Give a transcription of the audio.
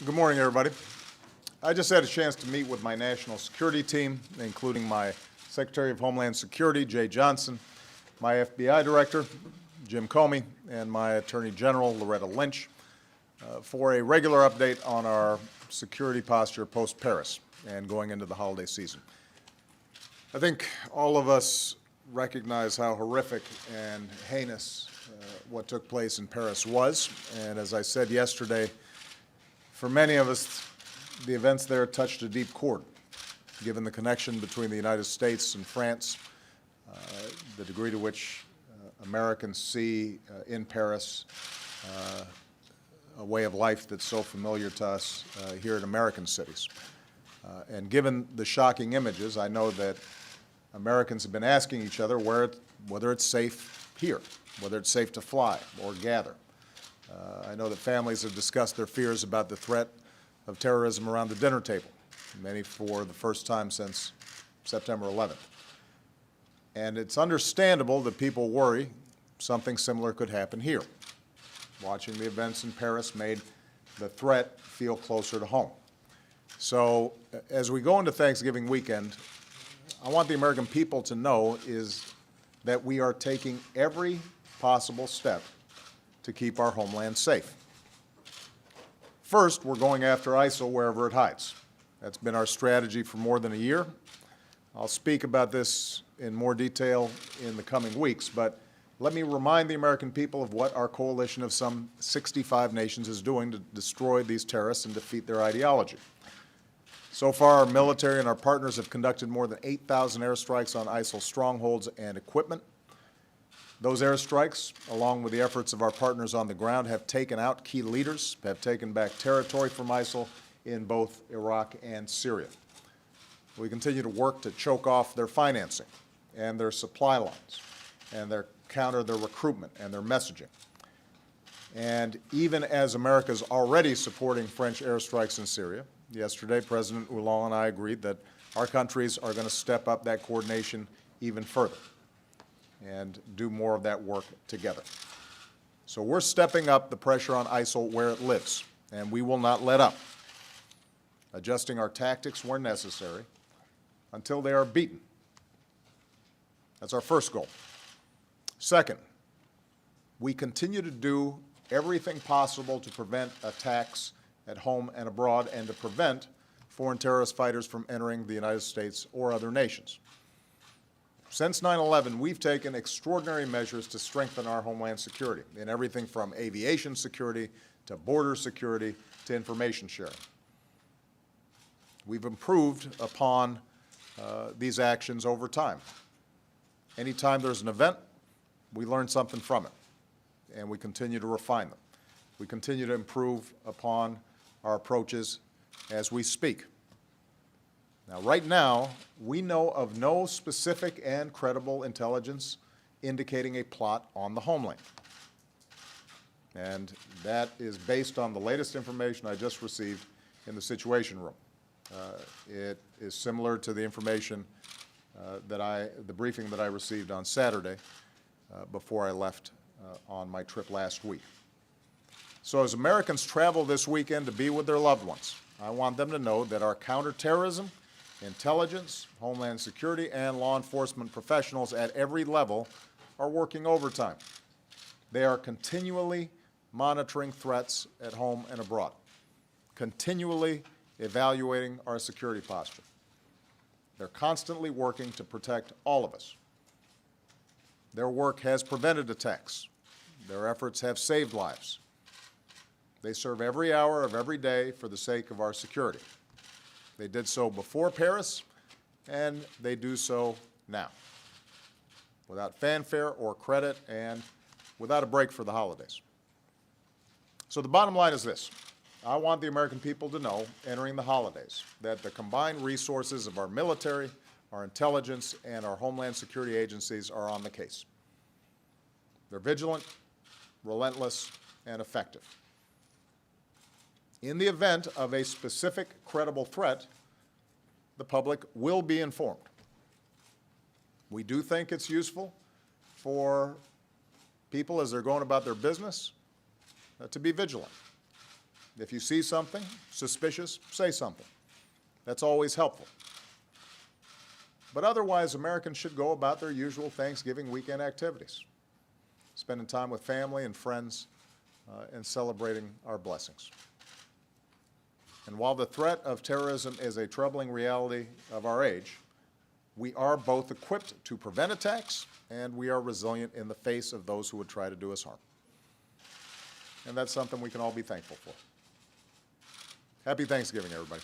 Good morning, everybody. I just had a chance to meet with my national security team, including my Secretary of Homeland Security, Jay Johnson, my FBI Director, Jim Comey, and my Attorney General, Loretta Lynch, for a regular update on our security posture post-Paris and going into the holiday season. I think all of us recognize how horrific and heinous what took place in Paris was, and as I said yesterday, for many of us, the events there touched a deep chord, given the connection between the United States and France, the degree to which Americans see in Paris a way of life that's so familiar to us here in American cities. And given the shocking images, I know that Americans have been asking each other whether it's safe here, whether it's safe to fly or gather. I know that families have discussed their fears about the threat of terrorism around the dinner table, many for the first time since September 11th. And it's understandable that people worry something similar could happen here. Watching the events in Paris made the threat feel closer to home. So as we go into Thanksgiving weekend, I want the American people to know is that we are taking every possible step to keep our homeland safe. First, we're going after ISIL wherever it hides. That's been our strategy for more than a year. I'll speak about this in more detail in the coming weeks, but let me remind the American people of what our coalition of some 65 nations is doing to destroy these terrorists and defeat their ideology. So far, our military and our partners have conducted more than 8,000 airstrikes on ISIL strongholds and equipment. Those airstrikes, along with the efforts of our partners on the ground, have taken out key leaders, have taken back territory from ISIL in both Iraq and Syria. We continue to work to choke off their financing and their supply lines and counter their recruitment and their messaging. And even as America is already supporting French airstrikes in Syria, yesterday President Hollande and I agreed that our countries are going to step up that coordination even further and do more of that work together. So we're stepping up the pressure on ISIL where it lives, and we will not let up, adjusting our tactics where necessary until they are beaten. That's our first goal. Second, we continue to do everything possible to prevent attacks at home and abroad and to prevent foreign terrorist fighters from entering the United States or other nations. Since 9/11, we've taken extraordinary measures to strengthen our homeland security in everything from aviation security to border security to information sharing. We've improved upon these actions over time. Anytime there's an event, we learn something from it, and we continue to refine them. We continue to improve upon our approaches as we speak. Now, right now, we know of no specific and credible intelligence indicating a plot on the homeland. And that is based on the latest information I just received in the Situation Room. It is similar to the information the briefing that I received on Saturday before I left on my trip last week. So as Americans travel this weekend to be with their loved ones, I want them to know that our counterterrorism, intelligence, homeland security, and law enforcement professionals at every level are working overtime. They are continually monitoring threats at home and abroad, continually evaluating our security posture. They're constantly working to protect all of us. Their work has prevented attacks. Their efforts have saved lives. They serve every hour of every day for the sake of our security. They did so before Paris, and they do so now, without fanfare or credit and without a break for the holidays. So the bottom line is this. I want the American people to know, entering the holidays, that the combined resources of our military, our intelligence, and our homeland security agencies are on the case. They're vigilant, relentless, and effective. In the event of a specific credible threat, the public will be informed. We do think it's useful for people as they're going about their business to be vigilant. If you see something suspicious, say something. That's always helpful. But otherwise, Americans should go about their usual Thanksgiving weekend activities, spending time with family and friends and celebrating our blessings. And while the threat of terrorism is a troubling reality of our age, we are both equipped to prevent attacks and we are resilient in the face of those who would try to do us harm. And that's something we can all be thankful for. Happy Thanksgiving, everybody.